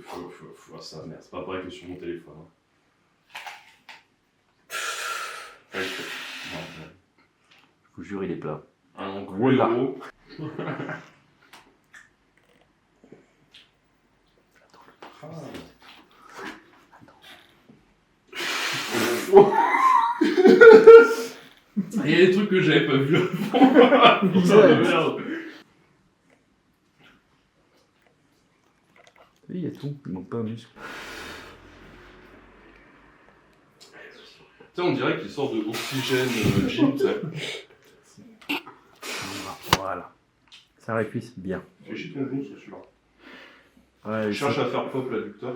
faut voir ça, merde. C'est pas pareil que sur mon téléphone. Hein. Je vous jure, il est plat. Un gros Voilà. héros. Il y a des trucs que j'avais pas vus avant. Putain de merde. Oui, il y a tout, il manque pas un muscle. Tu sais, on dirait qu'il sort de Oxygène Gym, tu sais. Voilà. Ça récuisse bien. Fais chier ton genou sur celui-là. Ouais, Je cherche à faire pop l'adducteur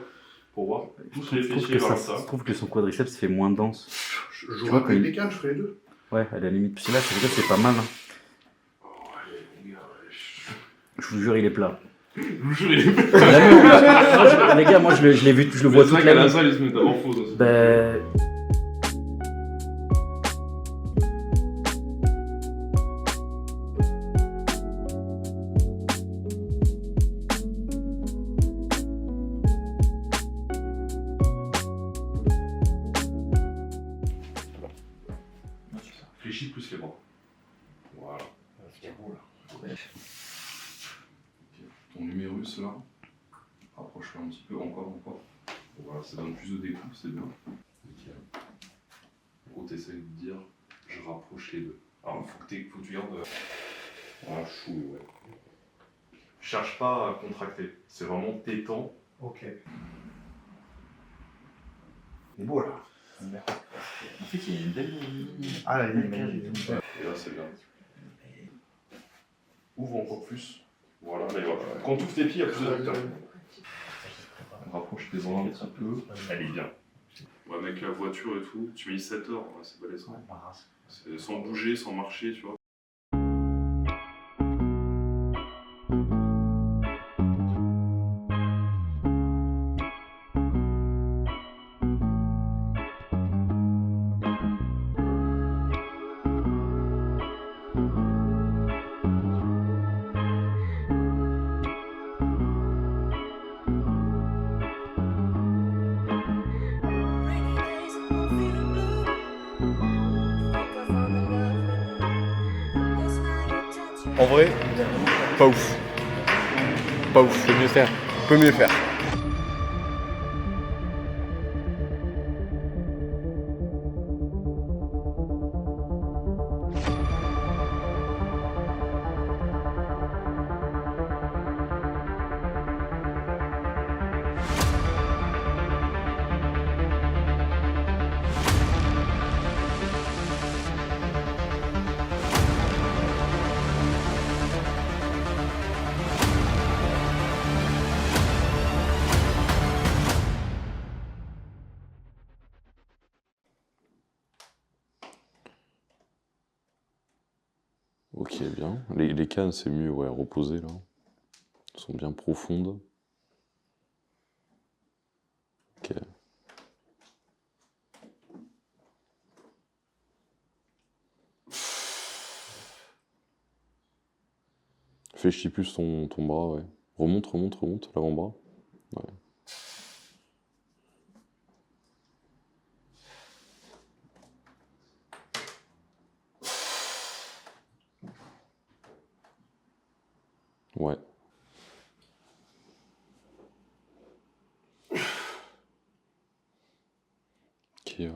pour voir. Tous les je trouve fessiers que vers ça, ça. je trouve que son quadriceps fait moins dense. Je vois vois quand que il- les cannes, je ferai les deux. Ouais, à la limite. Puis là, c'est pas mal. Hein. Ouais, les gars, Je vous jure, il est plat. je vous jure, il est Les gars, moi, je l'ai vu, je le vois c'est toute vrai qu'à la la nuit. salle, il se métamorphose. Hein, Ben... Fléchis plus les bras. Voilà. Ton numérus là, rapproche-le un petit peu, encore. Voilà, ça donne plus de découpe, c'est bien. Nickel. En gros, t'essayes de dire, je rapproche les deux. Alors, faut que tu gardes. Voilà, chou, ouais. Cherche pas à contracter, c'est vraiment tétant. Ok. Il est beau là. En fait, il y a une belle... Ah là, il est magnifique. Et là, c'est bien. Ouvre encore plus. Voilà, mais voilà. Quand tu ouvres tes pieds, il y a plus d'adducteurs. Rapproche tes bras un petit peu. Elle est bien. Ouais, avec la voiture et tout, tu mets 7 heures, ouais, c'est balèze. C'est sans bouger, sans marcher, tu vois. En vrai, pas ouf. Pas ouf, peut mieux faire. Peut mieux faire. Ok, bien. Les cannes, c'est mieux, ouais, reposées là. Elles sont bien profondes. Ok. Fléchis plus ton bras, ouais. Remonte, l'avant-bras. Ouais. Ouais. Ok, ouais.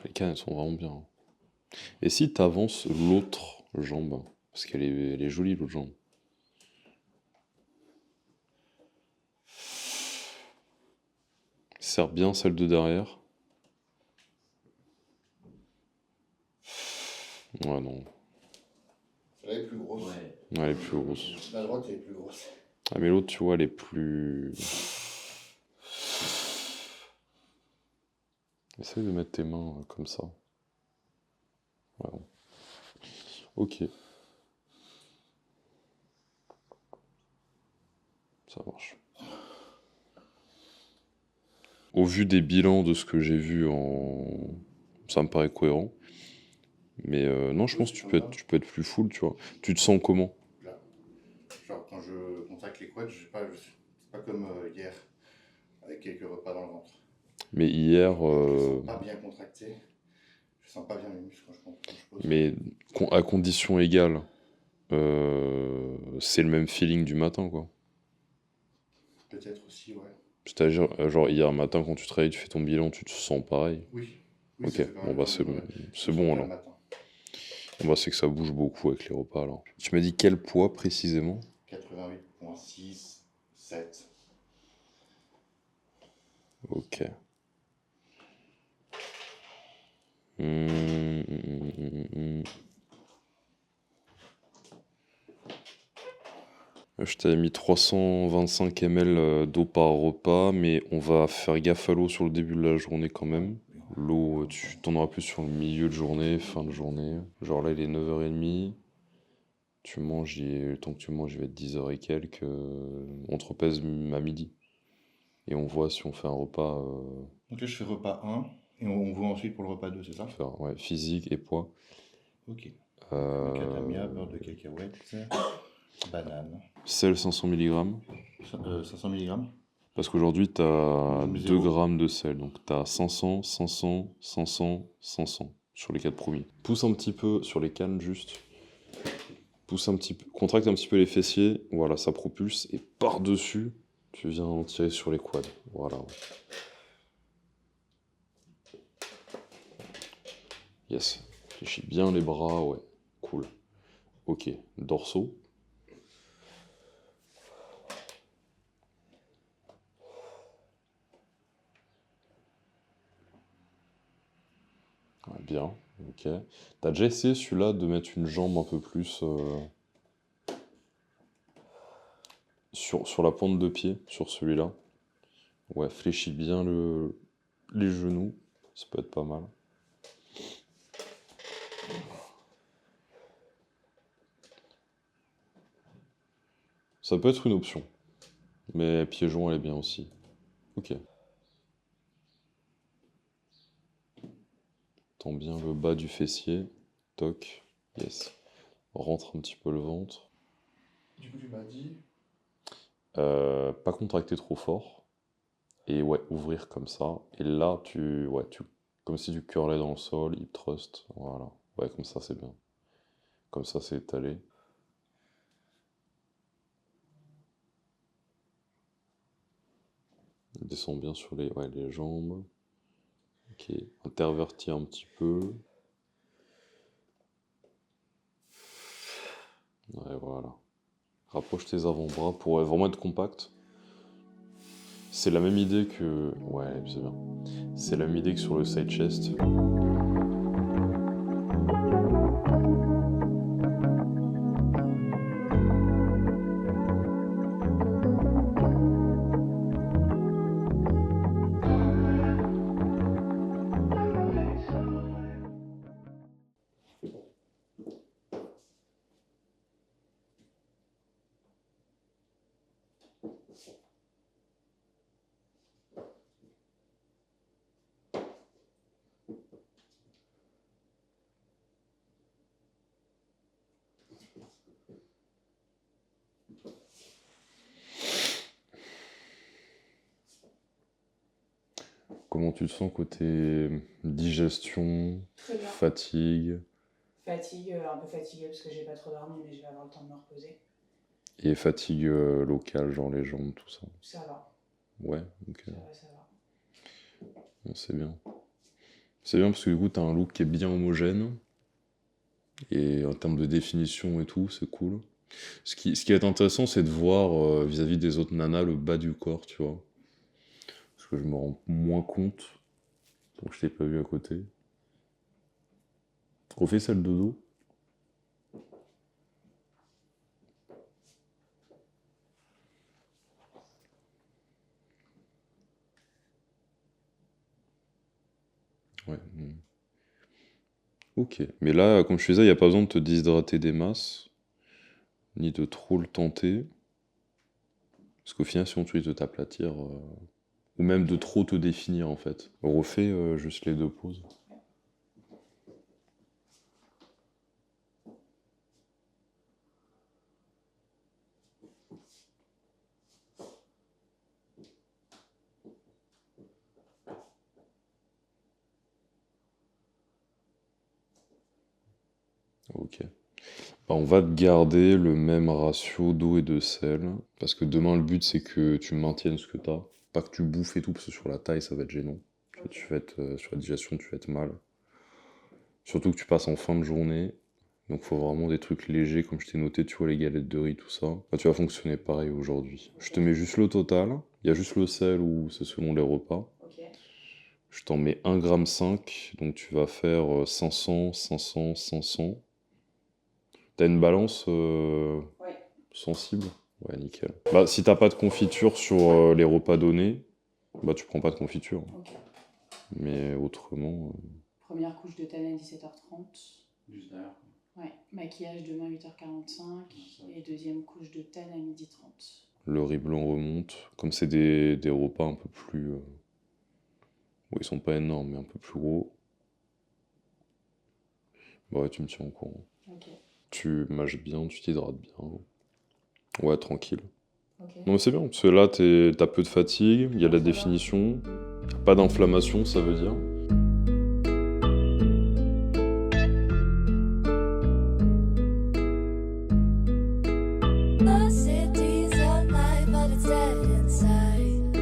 Les cannes, elles sont vraiment bien. Et si tu avances l'autre jambe, parce qu'elle est jolie l'autre jambe. Serre bien celle de derrière. Ouais, non. Elle est plus grosse. Ouais. Ouais, elle est plus grosse. La droite elle est plus grosse. Ah, mais l'autre, tu vois, elle est plus... Essaye de mettre tes mains comme ça. Ouais. Ok. Ça marche. au vu des bilans de ce que j'ai vu ça me paraît cohérent. Mais non, je pense que tu peux être plus full, tu vois. Tu te sens comment? Là. Genre quand je contracte les quads, c'est pas comme hier, avec quelques repas dans le ventre. Mais hier... Je sens pas bien contracté. Je sens pas bien mes muscles quand je pose. Mais à condition égale, c'est le même feeling du matin, quoi. Peut-être aussi, ouais. C'est-à-dire, genre hier matin, quand tu te réveilles, tu fais ton bilan, tu te sens pareil. Oui. Ok, ça fait quand bon même bah pas c'est mal, ouais. c'est bon Le alors. matin. Bon, bah, c'est que ça bouge beaucoup avec les repas alors. Tu m'as dit quel poids précisément? 88,6, 7. Ok. Je t'avais mis 325 ml d'eau par repas, mais on va faire gaffe à l'eau sur le début de la journée quand même. L'eau, tu t'en auras plus sur le milieu de journée, fin de journée. Genre là, il est 9h30. Tu manges, le temps que tu manges, il va être 10h et quelques. On te repèse à midi. Et on voit si on fait un repas Donc là, je fais repas 1, et on voit ensuite pour le repas 2, c'est ça? ouais, physique et poids. Ok. Euh, Macadamia, beurre de cacahuète, banane. Sel 500 mg. 500 mg. Parce qu'aujourd'hui, tu as 2 Zéro. grammes de sel. Donc tu as 500, 500, 500, 500 sur les 4 premiers. Pousse un petit peu sur les cannes juste. Pousse un petit peu, contracte un petit peu les fessiers. Voilà, ça propulse. Et par-dessus, tu viens en tirer sur les quads. Voilà. Yes. Fléchis bien les bras, ouais. Cool. Ok. Dorsaux. Ouais, bien. Ok. T'as déjà essayé celui-là de mettre une jambe un peu plus sur la pointe de pied, sur celui-là? Ouais, fléchis bien les genoux. Ça peut être pas mal. Ça peut être une option. Mais pied joint, elle est bien aussi. Ok. Tends bien le bas du fessier. Toc. Yes. Rentre un petit peu le ventre. Du coup, tu m'as dit. Pas contracter trop fort. Et ouais, ouvrir comme ça. Et là, comme si tu curlais dans le sol, hip thrust. Voilà. Ouais, comme ça, c'est bien. Comme ça, c'est étalé. Descends bien sur les jambes. Ok. Intervertis un petit peu. Ouais, voilà. Rapproche tes avant-bras pour vraiment être compact. C'est la même idée que... Ouais, c'est bien. C'est la même idée que sur le side chest. Comment tu te sens côté digestion, Très bien. fatigue Fatigue, un peu fatiguée parce que j'ai pas trop dormi, mais je vais avoir le temps de me reposer. et fatigue locale, genre les jambes, tout ça? Ça va, Ouais, ok. ça va, ça va. Bon, c'est bien. C'est bien parce que du coup, t'as un look qui est bien homogène. Et en termes de définition et tout, c'est cool. Ce qui est intéressant, c'est de voir vis-à-vis des autres nanas le bas du corps, tu vois. Parce que je me rends moins compte. Donc je t'ai pas vu à côté. Refais celle de dos. Ouais. Ok. Mais là, comme je disais, il n'y a pas besoin de te déshydrater des masses. Ni de trop le tenter. Parce qu'au final, sinon tu risques de t'aplatir Ou même de trop te définir en fait. Refais juste les 2 pauses. Ok. Bah, on va te garder le même ratio d'eau et de sel. Parce que demain, le but, c'est que tu maintiennes ce que t'as. Pas que tu bouffes et tout, parce que sur la taille, ça va être gênant. Tu vas être, sur la digestion, tu vas être mal. Surtout que tu passes en fin de journée. Donc, faut vraiment des trucs légers, comme je t'ai noté, tu vois, les galettes de riz, tout ça. Bah, tu vas fonctionner pareil aujourd'hui. Je te mets juste le total. Il y a juste le sel ou c'est selon les repas. Ok. Je t'en mets 1,5 g, donc tu vas faire 500, 500, 500. T'as une balance Ouais. sensible? Ouais, nickel. Bah, si t'as pas de confiture sur les repas donnés, bah tu prends pas de confiture. Ok. Mais autrement... Première couche de thym à 17h30. Juste derrière. Ouais. Maquillage demain 8h45. Et deuxième couche de thym à 12h30. Le riz blanc remonte. Comme c'est des repas un peu plus... Bon, ils sont pas énormes, mais un peu plus gros. Bah ouais, tu me tiens au courant. Ok. Tu mâches bien, tu t'hydrates bien. Ouais, tranquille. Ok. Non mais c'est bien, parce que là t'as peu de fatigue, il y a de la définition, pas d'inflammation ça veut dire. The city's alive, but it's dead inside.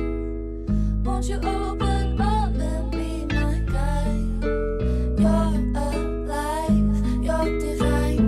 Won't you open up and be my guide? You're alive, you're divine.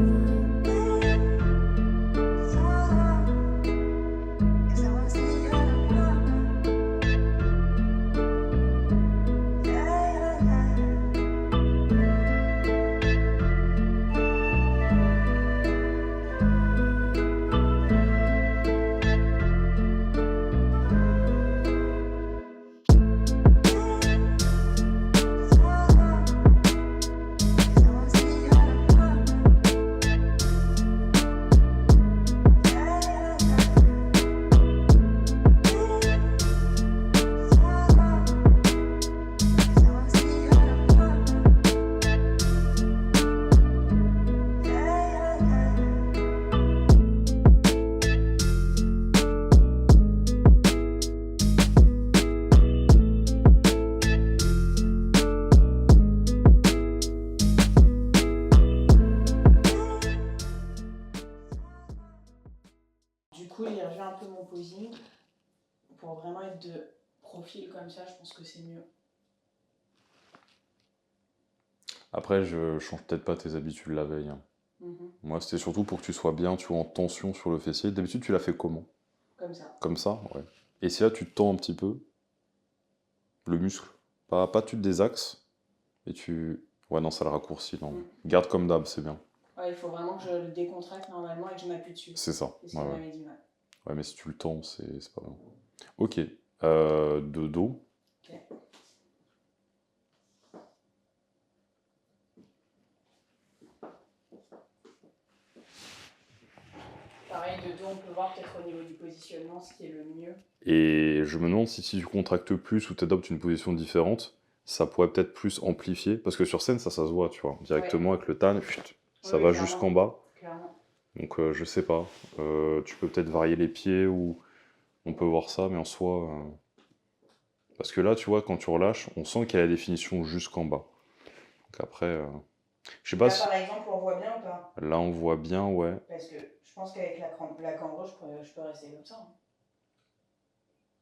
Du coup, j'ai revu un peu mon posing. Pour vraiment être de profil comme ça, je pense que c'est mieux. Après je change peut-être pas tes habitudes la veille. Hein. Moi c'était surtout pour que tu sois bien, tu vois, en tension sur le fessier. D'habitude tu l'as fait comment? Comme ça. Comme ça, ouais. Et si là tu te tends un petit peu, le muscle, pas tu te désaxes, et tu... Ouais non ça le raccourcit, non. Garde comme d'hab, c'est bien. Ouais, il faut vraiment que je le décontracte normalement et que je m'appuie dessus. C'est ça. Et ça Ouais, m'avait du mal. ouais mais si tu le tends, c'est pas bien. Ok, de dos. Ok. Pareil, de dos, on peut voir peut-être au niveau du positionnement ce qui est le mieux. Et je me demande si tu contractes plus ou tu adoptes une position différente, ça pourrait peut-être plus amplifier. Parce que sur scène, ça se voit, tu vois. Directement avec le tan, ça Oui, va clairement. jusqu'en bas. Clairement. Donc je sais pas. Tu peux peut-être varier les pieds ou on peut voir ça, mais en soi... Parce que là, tu vois, quand tu relâches, on sent qu'il y a la définition jusqu'en bas. Donc après... Je sais pas Là, si... par exemple, on voit bien ou pas? Là, on voit bien, ouais. Parce que je pense qu'avec la cambre, je peux rester comme ça. Hein.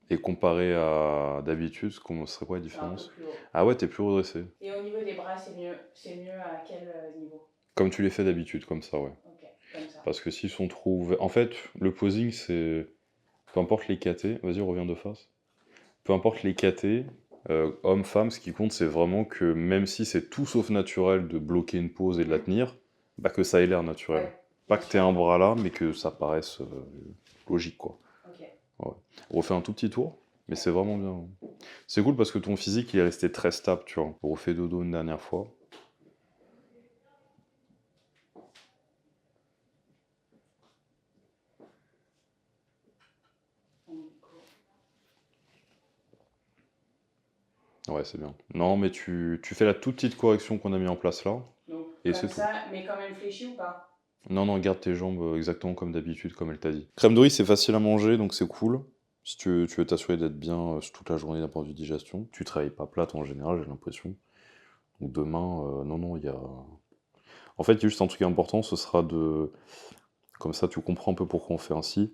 Et comparé à d'habitude, ce serait quoi la C'est un peu différence? plus haut. Ah ouais, t'es plus redressé. Et au niveau des bras, c'est mieux. C'est mieux à quel niveau? Comme tu les fais d'habitude, comme ça, ouais. Ok, comme ça. Parce que s'ils sont trop ouverts... En fait, le posing, c'est... Peu importe les KT... Vas-y, reviens de face. Peu importe les KT, homme, femme, ce qui compte, c'est vraiment que même si c'est tout sauf naturel de bloquer une pose et de la tenir, bah que ça ait l'air naturel. Ouais, Pas bien que t'aies un bras là, mais que ça paraisse logique, quoi. Ok. Ouais. On refait un tout petit tour, mais c'est vraiment bien. C'est cool parce que ton physique, il est resté très stable, tu vois. On refait dodo une dernière fois. Ouais, c'est bien. Non, mais tu fais la toute petite correction qu'on a mis en place là. Donc, Et comme c'est tout. ça, mais quand même fléchi ou pas? Non, non, garde tes jambes exactement comme d'habitude, comme elle t'a dit. Crème de riz, c'est facile à manger, donc c'est cool. Si tu veux t'assurer d'être bien toute la journée d'un point de vue digestion. Tu travailles pas plate en général, j'ai l'impression. Donc demain, non, il y a... En fait, il y a juste un truc important, ce sera de... Comme ça, tu comprends un peu pourquoi on fait ainsi.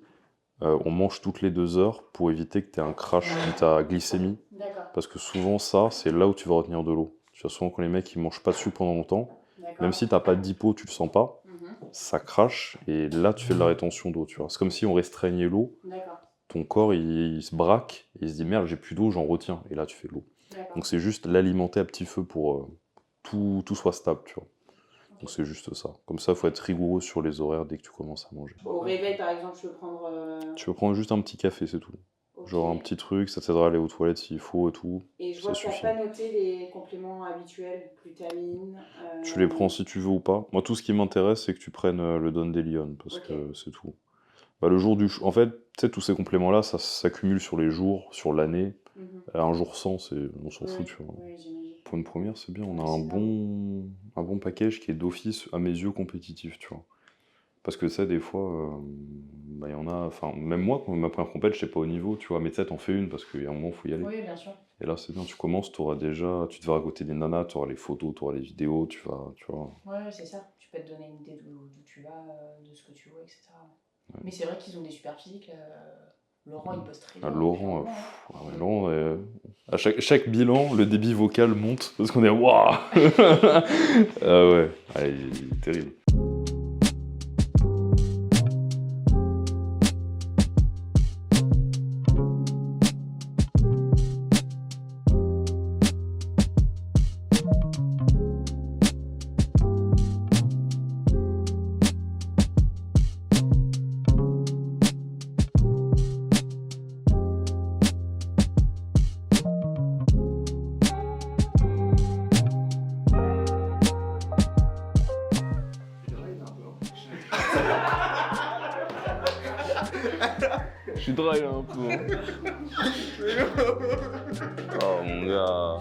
On mange toutes les 2 heures pour éviter que tu aies un crash de ta glycémie. D'accord, Parce que souvent, ça, c'est là où tu vas retenir de l'eau. Tu vois, souvent, quand les mecs, ils mangent pas dessus pendant longtemps, d'accord. même si t'as pas d'hypo, tu le sens pas, Mhm. ça crache, et là, tu fais de la rétention d'eau, tu vois. C'est comme si on restreignait l'eau, D'accord, ton corps, il se braque, et il se dit, merde, j'ai plus d'eau, j'en retiens, et là, tu fais de l'eau. d'accord. Donc c'est juste l'alimenter à petit feu pour tout soit stable, tu vois. Donc c'est juste ça. Comme ça, il faut être rigoureux sur les horaires dès que tu commences à manger. Au réveil, par exemple, je peux prendre. Tu peux prendre juste un petit café, c'est tout. Ok. Genre un petit truc, ça t'aidera à aller aux toilettes s'il faut et tout. Et je ça vois que t'as suffit. pas noté les compléments habituels, glutamine. Tu les prends si tu veux ou pas. Moi, tout ce qui m'intéresse, c'est que tu prennes le Dandelion, parce Ok. que c'est tout. Bah, le jour du... En fait, tu sais, tous ces compléments-là, ça s'accumule sur les jours, sur l'année. Mhm. Un jour sans, on s'en Oui, fout, tu vois. oui, j'imagine. Pour une première, c'est bien. On a Ouais, c'est un bon package qui est d'office, à mes yeux, compétitif, tu vois. Parce que tu sais, des fois, bah, y en a... Enfin, même moi, quand ma première compète, j'étais pas au niveau, tu vois. Mais tu sais, t'en fais une, parce qu'il y a un moment, il faut y aller. Oui, bien sûr. Et là, c'est bien, tu commences, tu te verras à côté des nanas, tu auras les photos, tu auras les vidéos, tu vois. Ouais, c'est ça. Tu peux te donner une idée d'où tu vas, de ce que tu vois, etc. Ouais. Mais c'est vrai qu'ils ont des super physiques. Laurent, il bosse très bien. Ah, Laurent, depuis un moment, ah ouais, Laurent, à chaque bilan, le débit vocal monte, parce qu'on est waouh. Ah ouais, ah, il est terrible. Je suis dry là un peu. Oh mon gars.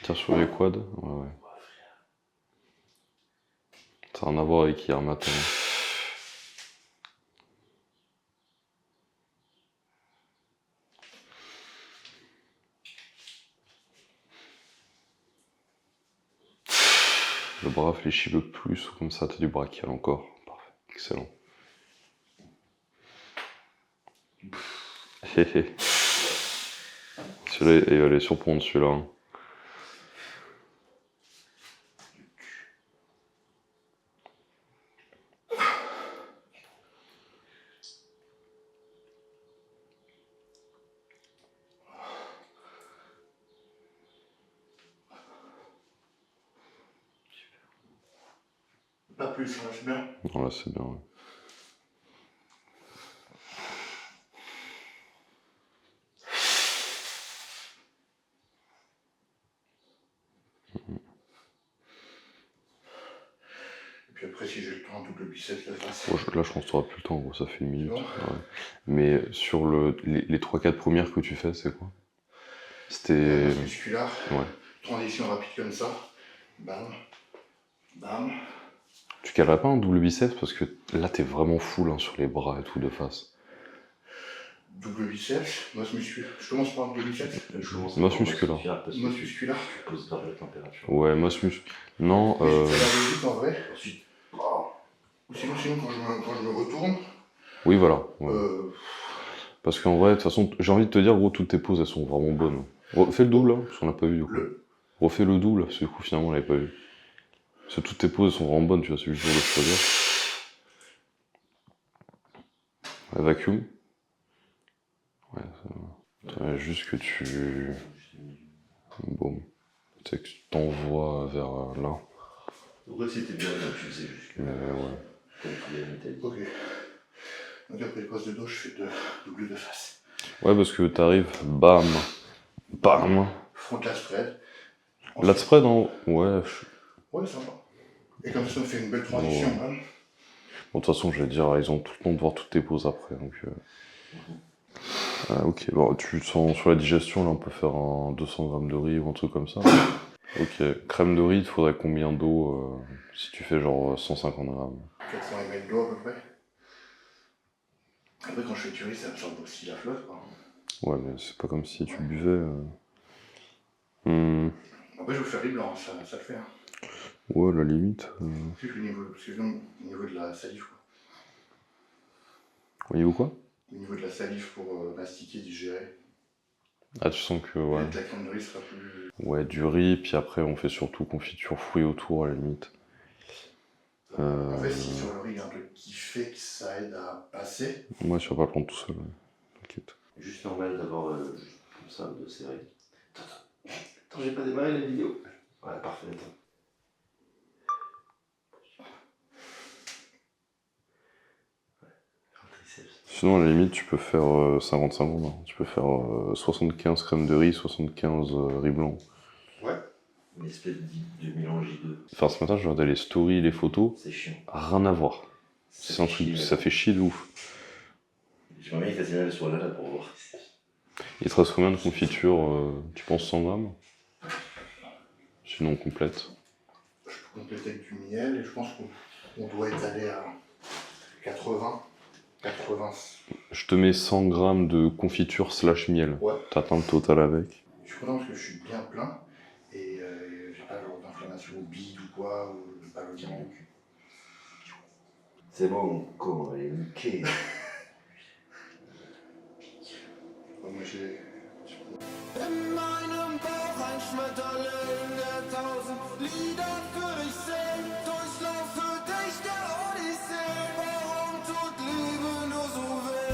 Tiens sur les quads, ouais. Ça n'a rien à voir avec hier matin. Le bras fléchit le plus, comme ça t'as du brachial encore. Parfait, excellent. Celui-là, il va aller surprendre celui-là. Hein. Pas plus, ça marche bien. Non, là c'est bien. Ouais. Et puis après, si j'ai le temps, double biceps, la face. Bon, là je pense que t'auras plus le temps, gros, ça fait 1 minute. Bon. Ouais. Mais sur les 3-4 premières que tu fais, c'est quoi? C'était... Musculaire, Ouais. transition rapide comme ça. Bam. Bam. Tu calerais pas un double biceps parce que là t'es vraiment full hein, sur les bras et tout de face. Double biceps, masse musculaire. Je commence par un double biceps. Masse musculaire. Masse musculaire. Tu poses grave la température. Ouais, masse musculaire. Non, Mais je fais la logique en vrai. Ou sinon quand je me retourne. oui voilà. Ouais. Euh, Parce qu'en vrai, de toute façon, j'ai envie de te dire, gros, toutes tes poses elles sont vraiment bonnes. Fais le double là, parce qu'on l'a pas vu du coup. Refais le double, parce que du coup finalement on l'avait pas vu. Parce que toutes tes poses elles sont vraiment bonnes, tu vois, c'est juste pour le choisir. Ouais, vacuum. Ouais, ça va. Ouais, juste que tu... Bon. Tu sais que tu t'envoies vers là. Ouais, c'était bien, tu faisais juste. Mais ouais. comme tu l'as dit. Ok. Donc après les passes de dos, je fais double de face. Ouais, parce que t'arrives, bam, bam. Front lat spread. Lat spread, hein. Ouais. Ouais, sympa. Et comme ça, on fait une belle transition. Ouais. Hein. Bon, de toute façon, je vais dire, ils ont tout le temps de voir toutes tes poses après. Donc, ok, bon, tu sens sur la digestion, là, on peut faire un 200 grammes de riz ou un truc comme ça. Ok, crème de riz, il te faudrait combien d'eau si tu fais genre 150 grammes? 400 ml d'eau à peu près. Après, quand je fais du riz, ça absorbe aussi la flotte, quoi. Ouais, mais c'est pas comme si tu buvais. Après, je vais vous faire riz blanc, ça le fait. Hein. Ouais, à la limite. C'est au niveau de la salive, quoi. Au niveau quoi? Au niveau de la salive pour mastiquer, digérer. Ah, tu sens que, ouais. La crème de riz sera plus... Ouais, du riz, puis après, on fait surtout confiture fruits autour, à la limite. En fait, si sur le riz, il y a un truc qui fait que ça aide à passer. Moi, je vais pas le prendre tout seul, ouais. T'inquiète. Juste normal d'avoir juste comme ça de serrer. Attends, j'ai pas démarré la vidéo. Voilà, parfait. Attends. Sinon, à la limite, tu peux faire 50-50. Hein. Tu peux faire 75 crème de riz, 75 riz blanc. Ouais. Une espèce de mélange de... Enfin, ce matin, je regardais les stories, les photos. C'est chiant. Rien à voir. C'est un truc, ça fait chier de ouf. Je m'en mets facilement le soir là pour voir. Il te reste combien de confiture tu penses 100 grammes? Sinon, complète. Je peux compléter avec du miel et je pense qu'on doit étaler à 80. Je te mets 100 grammes de confiture / miel. Ouais. T'atteins le total avec. Je suis content parce que je suis bien plein et j'ai pas genre d'inflammation au bide ou quoi, ou de ballonnement au cul. C'est bon, mon con, elle est niquée. Moi j'ai... In meinem Bauch ein Schmetterling, der 1000 Lieder für dich singt. Durchlauf für dich der Odyssee. Warum tut Liebe nur so weh?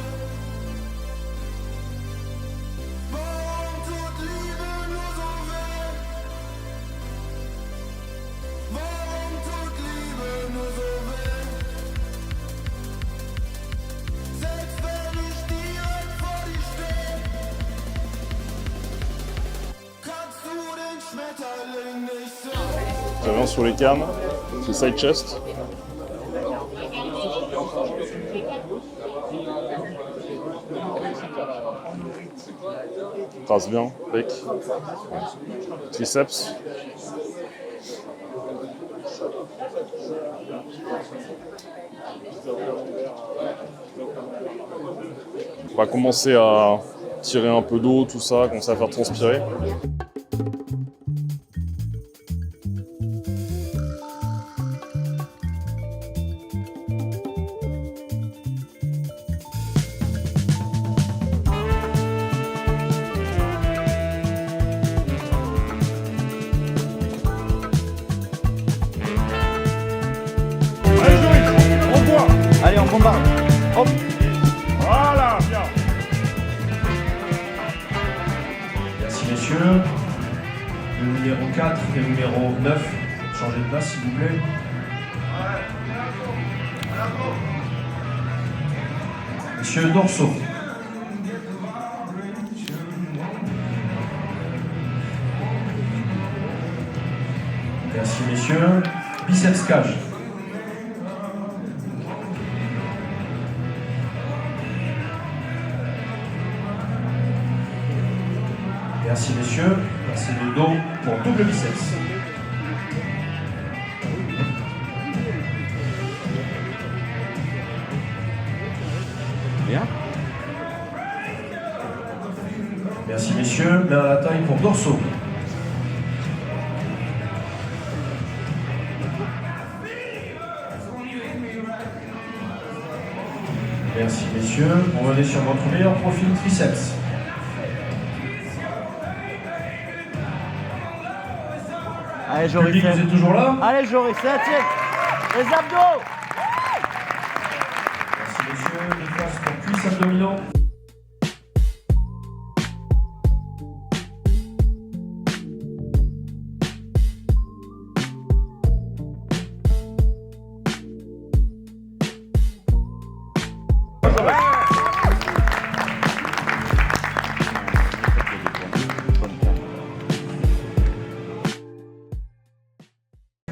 Warum tut Liebe nur so weh? Warum tut Liebe nur so weh? Selbst wenn ich direkt vor dir stehe, kannst du den Schmetterling nicht sehen. J'avance sur les cams, c'est side chest. Trace bien, pec. Triceps. On va commencer à tirer un peu d'eau, tout ça, commencer à faire transpirer. Allez, on bombarde. Hop. Voilà, bien. Merci messieurs. Le numéro 4 et le numéro 9, changez de place s'il vous plaît. Monsieur Dorso. Merci messieurs. Biceps cage. Merci messieurs, passez le dos pour double biceps. Bien. Merci messieurs, main à la taille pour dorso. Merci messieurs, revenez sur votre meilleur profil triceps. Allez, Public, Joris. vous êtes toujours là? Allez, Joris, c'est la tienne. Les abdos. Merci messieurs, une force pour cuisses abdominaux.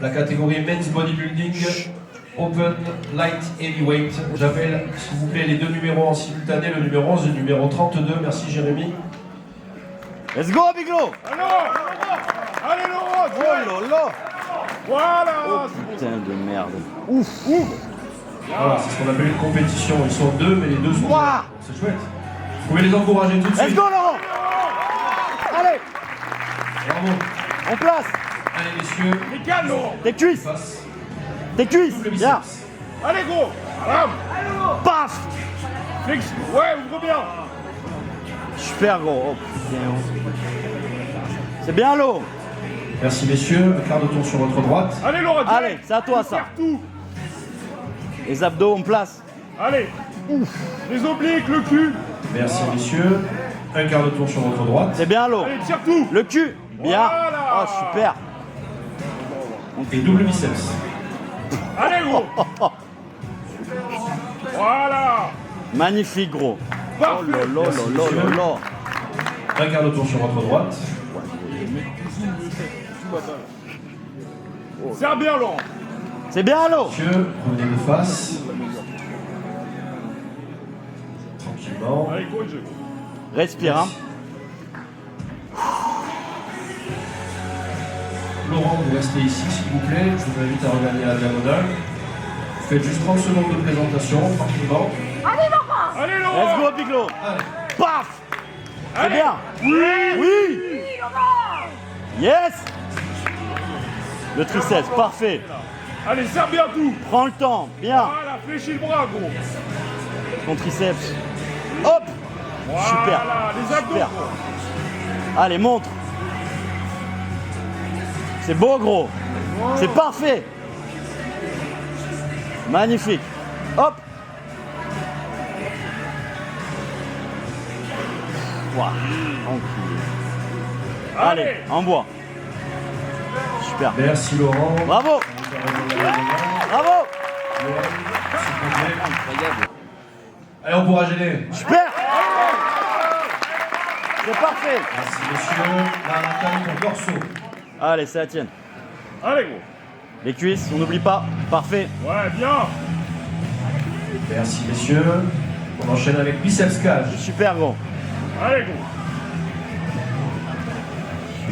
la catégorie Men's Bodybuilding Open Light Heavyweight. J'appelle, s'il vous plaît, les deux numéros en simultané, le numéro 11 et le numéro 32. Merci Jérémy. Let's go, Biglo. Allez Laurent, Oh là là. voilà. Oh putain de merde. Ouf, ouf. Voilà, c'est ce qu'on appelle une compétition. Ils sont deux, mais les deux sont... Ouah. C'est chouette. Vous pouvez les encourager tout de Let's suite. go, Laurent. Allez, Bravo. on place. Allez messieurs, Nickel Laurent. Tes cuisses. face. Tes cuisses. Double Bien. biceps. Allez gros. Bam. Paf. Flex. Ouais, ouvre bien. Super gros. Oh putain. C'est bien l'eau. Merci messieurs, quart de tour sur votre droite. Allez Laurent. Allez, c'est à toi ça. Partout. Les abdos en place. Allez. Ouf. Les obliques, le cul. Merci messieurs, un quart de tour sur votre droite. C'est bien l'eau. Allez, tire tout. Le cul. Bien. Voilà. Oh super. Et double biceps. Allez gros. Voilà. Magnifique gros. Oh Parfait. là là là là là là. Un quart de tour sur votre droite. Serre bien Laurent. C'est bien l'eau. Messieurs, revenez de face. Tranquillement. Allez gros jeu. Respire hein. Laurent, vous restez ici s'il vous plaît. Je vous invite à regarder la diagonale. Vous faites juste 30 secondes de présentation, tranquillement. Allez Let's Laurent. go Biglo. Allez. Paf. C'est Allez. bien. Oui. Yes. Le triceps, parfait. Allez, serre bien tout. Prends le temps, bien. Voilà, fléchis le bras gros. Ton triceps. Hop. Voilà, Super. les abdos Super. gros. Allez, montre. C'est beau gros. C'est parfait. Magnifique. Hop. Ouah, tranquille. Allez, en bois. Super. Merci Laurent. Bravo. Bravo. Allez, on pourra gêner. Super. C'est parfait. Merci messieurs. Là, la taille pour dorso. Allez, c'est la tienne. Allez gros. Les cuisses, on n'oublie pas. Parfait. Ouais, bien. Merci messieurs. On enchaîne avec biceps cage. Super gros. Allez gros.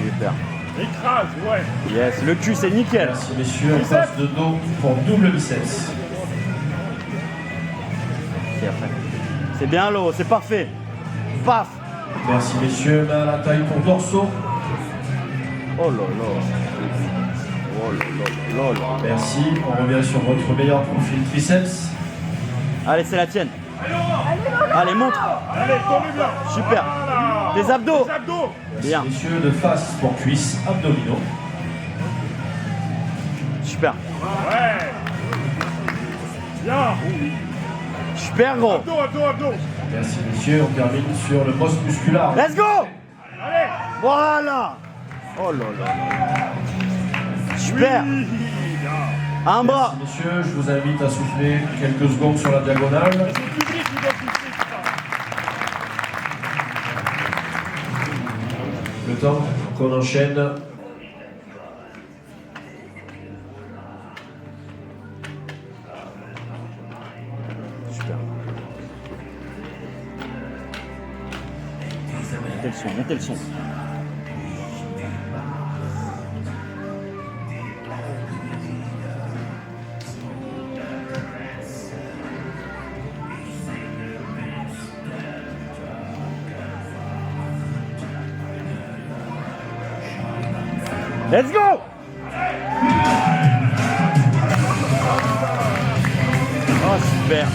Super. Écrase, ouais. Yes, le cul, c'est nickel. Merci messieurs. On passe de dos pour double biceps. Et après. C'est bien l'eau, c'est parfait. Paf. Merci messieurs. Main à la taille pour dorso. Oh là là. Oh là là là là. Merci. On revient sur votre meilleur profil triceps. Allez, c'est la tienne. Allez, montre. Allez, tournez bien. Super. Voilà. Des abdos. Les abdos. Bien. Messieurs, de face pour cuisses, abdominaux. Super. Ouais. Bien. Super gros. Abdos, abdos, abdos. Merci messieurs. On termine sur le boss musculaire. Let's go. Allez. Voilà. Oh là là là. Super. Oui, bien. Un bras. Merci messieurs. Je vous invite à souffler quelques secondes sur la diagonale. Le public, il doit pousser, putain. Le temps qu'on enchaîne. Super. Montez le son, montez le son. Let's go. Oh super.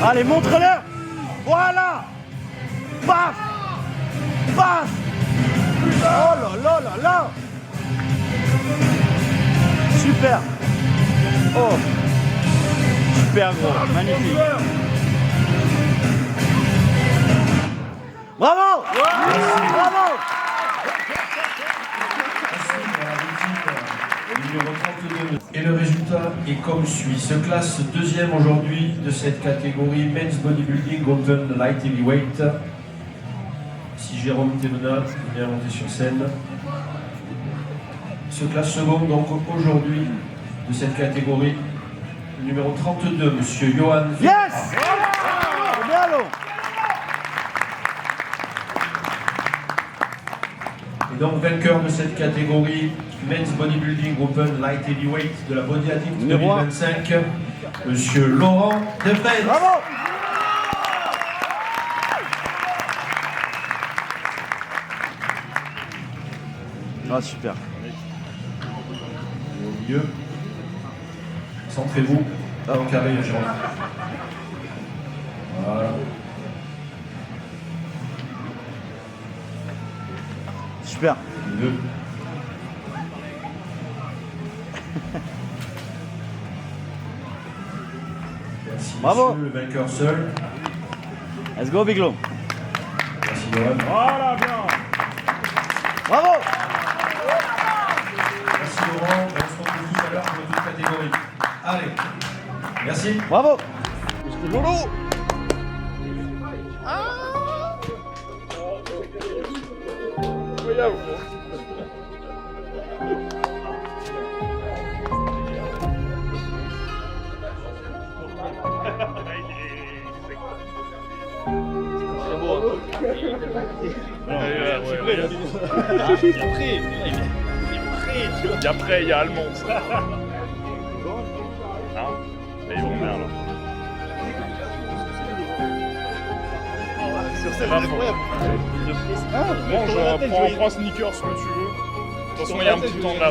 Allez, montre-le. Voilà. Paf. Paf. Oh là là là là. Super. Oh. Super gros, magnifique. Bravo. Bravo. Numéro 32. Et le résultat est comme suit. Se classe deuxième aujourd'hui de cette catégorie Men's Bodybuilding Open Light Heavyweight. Si Jérôme Thévenat, bien monté sur scène. se classe second donc aujourd'hui de cette catégorie. Le numéro 32, monsieur Johan. Yes! Bien, long. Et donc vainqueur de cette catégorie Men's Bodybuilding Open Light Heavyweight de la Body Addict Numéro 2025, monsieur Laurent Defray. Bravo! Ah, super. Au milieu. Centrez-vous. Dans le carré, Jérôme. Voilà. Super. Milieu. Merci, Bravo. monsieur, le vainqueur seul. Let's go, Biglo. Merci, Johan. Voilà, bien. Bravo! Merci, Laurent. On se retrouve tout à l'heure pour une autre catégorie. Allez. Merci. Bravo! Lolo. Et après, il y a Allemand. Hein? Et ils vont bien là. C'est incroyable. Mange, prends sneakers ce que tu veux. De toute façon, il y a un petit temps là.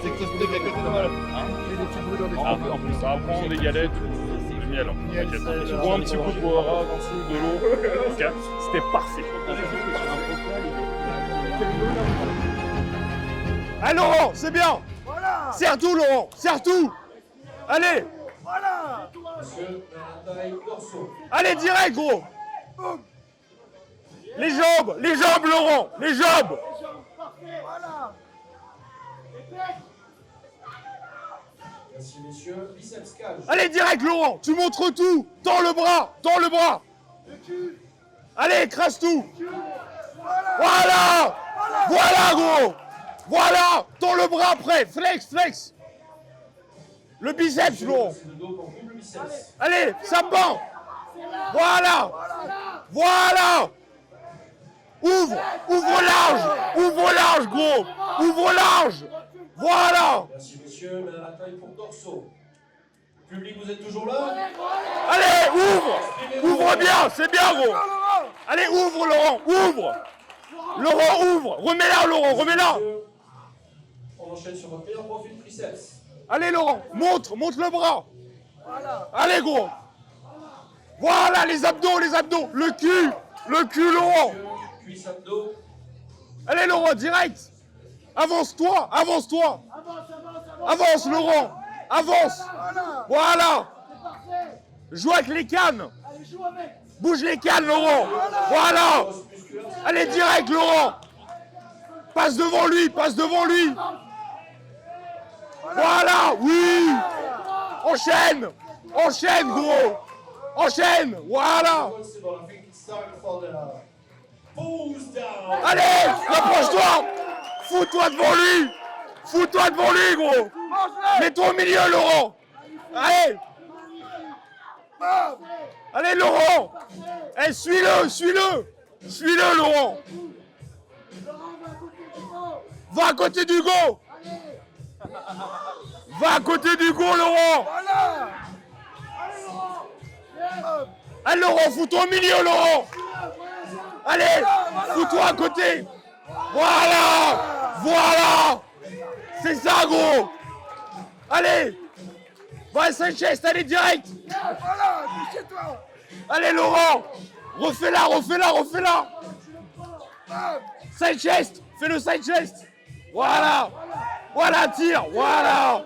En plus, ça prend des galettes ou du miel. Tu bois un petit coup de boira en dessous de l'eau. Ok, c'était parfait. Ah Laurent, c'est bien. Serre tout Laurent, serre tout. Allez. Allez direct gros. Les jambes Laurent, les jambes. Merci, messieurs. Biceps cage. Allez direct Laurent, tu montres tout. Tends le bras. Allez, écrase tout. Voilà. Voilà gros. Voilà, tends le bras après, flex. Le biceps Laurent. C'est le dos pour double biceps. Allez, ça pend. Voilà. Ouvre large gros. Ouvre large. Voilà. Merci, messieurs. Main à la taille pour dorsaux. Public, vous êtes toujours là? Allez, ouvre bien, c'est bien gros. Allez, ouvre Laurent, ouvre. Remets-la Laurent, remets-la. On enchaîne sur votre meilleur profil triceps. Allez Laurent, monte le bras. Allez gros. Voilà les abdos. Le cul Laurent. Cuisse abdos. Allez Laurent, direct. Avance-toi. Avance Laurent. Avance. Voilà. Joue avec les cannes. Bouge les cannes Laurent. Voilà. Allez direct Laurent. Passe devant lui. Voilà, oui. Enchaîne gros. Voilà. Allez, rapproche-toi. Fous-toi devant lui gros. Mets-toi au milieu Laurent. Allez Laurent. Suis-le Laurent. Va à côté d'Hugo. Laurent. Allez Laurent, fous-toi au milieu Laurent. Allez, fous-toi à côté. Voilà. C'est ça gros. Allez. Va Sanchez, allez direct. Allez Laurent. Refais-la. Side chest. Fais le side chest. Voilà, tire. Voilà.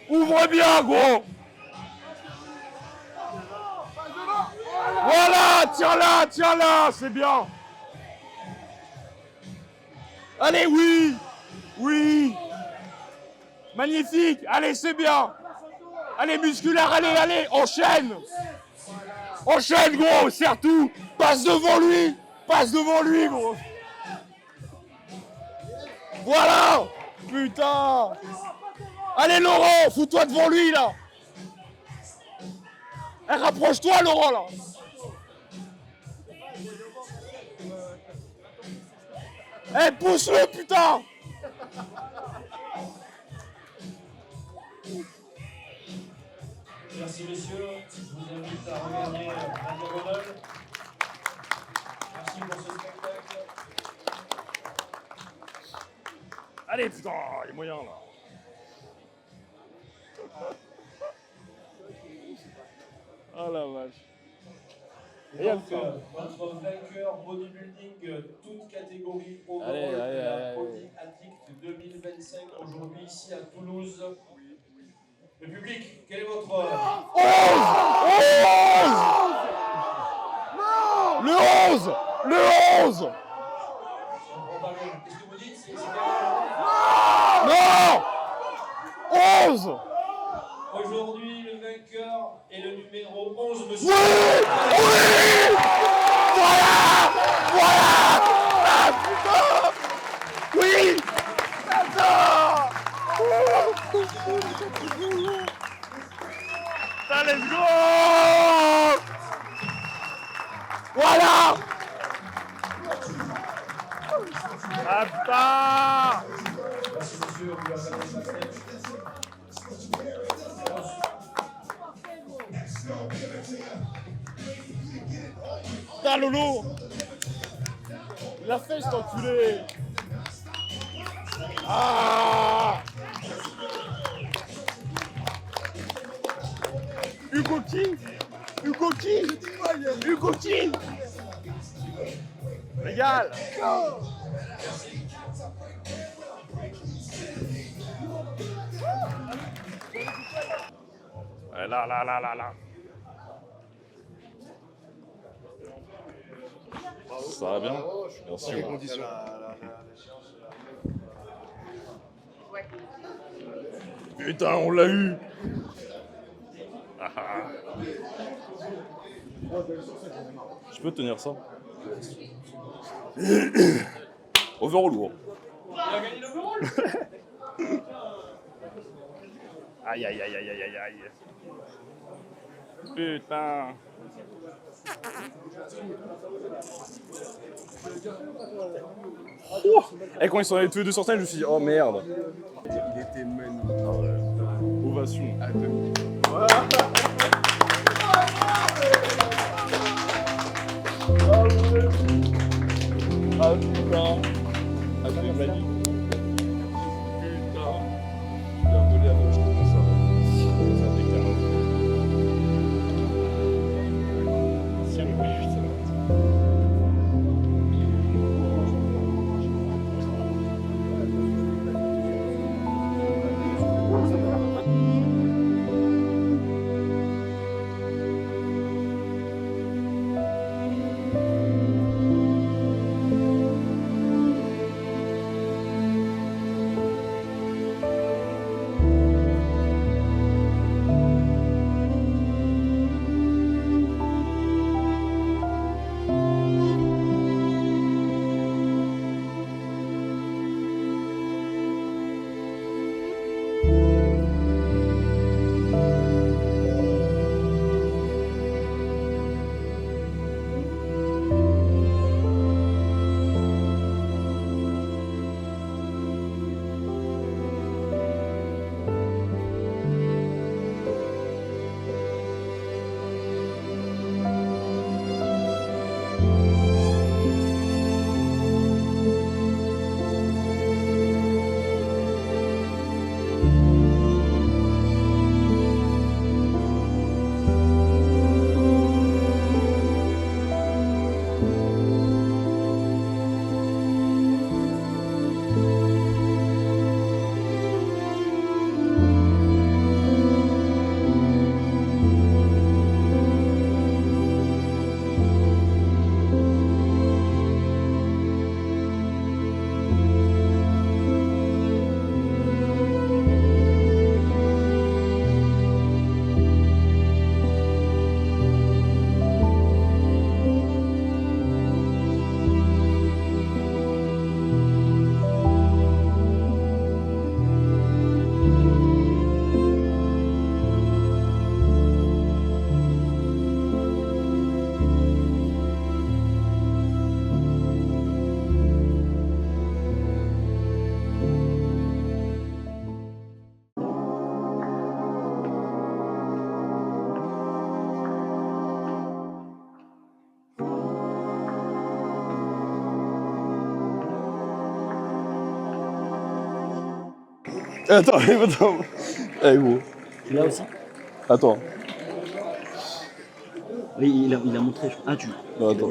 Ouvre bien, gros. Voilà, tiens-la, c'est bien. Allez, oui. Magnifique, allez, c'est bien. Allez, musculaire, allez, enchaîne, gros, serre tout. Passe devant lui. Passe devant lui, gros. Voilà. Putain. Allez, Laurent, fous-toi devant lui, là. Eh, rapproche-toi, Laurent, là. Eh, pousse-le, putain. Merci messieurs, je vous invite à regarder la diagonale. Merci pour ce spectacle. Allez, putain, il y a moyen, là. Oh la vache. Et donc, notre vainqueur bodybuilding, toute catégorie overall de la Body Addict 2025, aujourd'hui ici à Toulouse. Le public, quel est votre... 11 Le 11 Le 11 Qu'est-ce que vous dites? Non 11 Aujourd'hui, le vainqueur est le numéro 11, monsieur. Oui Voilà Voilà Ah putain Oui Attends Putain, let's go Voilà Ah putain Merci monsieur, vous avez la tête. Putain, Lolo Il a fait cet enculé Ah Hugo qui Hugo qui Hugo qui Régale Là. Ça va bien? Merci. Putain, on l'a eu! Je peux tenir ça? Overall lourd. Il a gagné l'overall. Aïe. Putain. Et quand ils sont allés tous les deux sur scène, je me suis dit, oh merde. Il était magnifique. Ovation. Ah putain. Ah putain, magnifique. Putain. J'ai un volé à gauche comme ça. Ça décale. Tiens, putain. Attends, attends. Eh gros. Là aussi. Attends. Oui, il a montré, je crois. Ah, tu. Non, attends.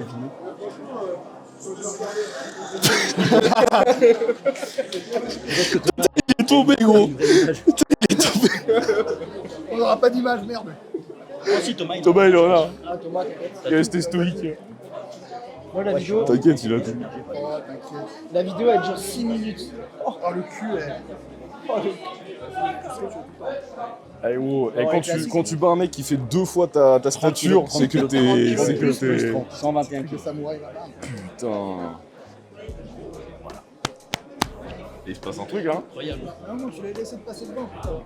Il est tombé, gros. On n'aura pas d'image, merde. Oh, si, Thomas, Thomas, il est là. Ah, Thomas, t'inquiète. Il est resté stoïque. Moi, la vidéo. T'inquiète, il a tout. Oh, t'inquiète. La vidéo, elle dure 6 minutes. Oh, le cul, elle. Oh, le cul. Allez, gros. Et Ouais, quand tu bats un mec qui fait 2 fois ta stature, c'est que t'es. C'est que t'es. 121 Le kilos. samouraï, là. Putain. Et il se passe un truc là. Incroyable. Ah non, je l'ai laissé de passer devant. Putain.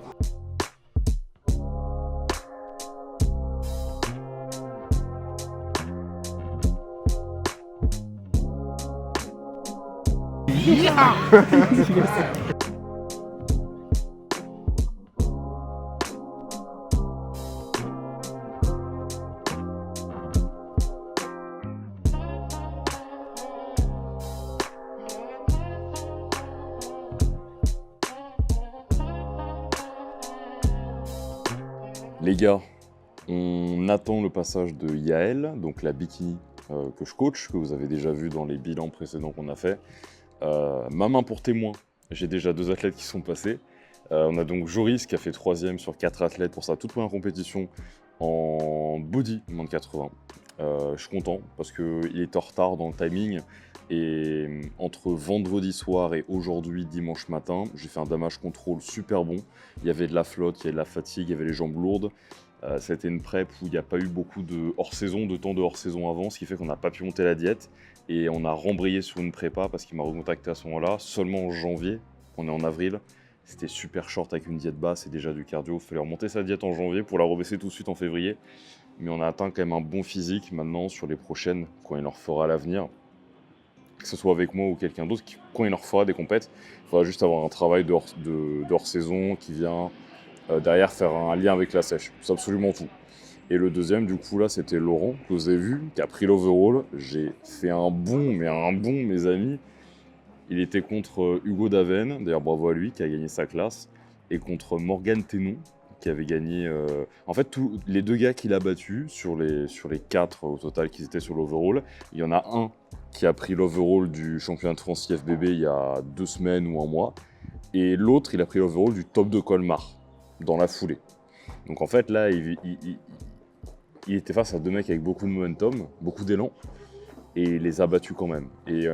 Les gars, on attend le passage de Yael, donc la bikini que je coach, que vous avez déjà vu dans les bilans précédents qu'on a fait. Ma main pour témoin, j'ai déjà 2 athlètes qui sont passés. On a donc Joris qui a fait 3e sur 4 athlètes pour sa toute première compétition en body, moins de 80. Je suis content parce qu'il était en retard dans le timing. Et entre vendredi soir et aujourd'hui, dimanche matin, j'ai fait un damage control super bon. Il y avait de la flotte, il y avait de la fatigue, il y avait les jambes lourdes. Ça a été une prep où il n'y a pas eu beaucoup de hors-saison, de temps de hors-saison avant, ce qui fait qu'on n'a pas pu monter la diète. Et on a rembrayé sur une prépa parce qu'il m'a recontacté à ce moment-là, seulement en janvier, on est en avril. C'était super short avec une diète basse et déjà du cardio. Il fallait remonter sa diète en janvier pour la rebaisser tout de suite en février. Mais on a atteint quand même un bon physique maintenant sur les prochaines, quand il en fera à l'avenir. Que ce soit avec moi ou quelqu'un d'autre, quand il en refera des compètes, il faudra juste avoir un travail de hors-saison qui vient derrière faire un lien avec la sèche. C'est absolument tout. Et le deuxième, du coup, là, c'était Laurent, que vous avez vu, qui a pris l'overall. J'ai fait un bond, mes amis. Il était contre Hugo Daven, d'ailleurs bravo à lui, qui a gagné sa classe, et contre Morgan Tenon, qui avait gagné... En fait, les 2 gars qu'il a battus, sur les 4 au total qui étaient sur l'overall, il y en a un qui a pris l'overall du championnat de France IFBB il y a 2 semaines ou 1 mois, et l'autre, il a pris l'overall du top de Colmar, dans la foulée. Donc en fait, là, il était face à 2 mecs avec beaucoup de momentum, beaucoup d'élan, et il les a battus quand même. Et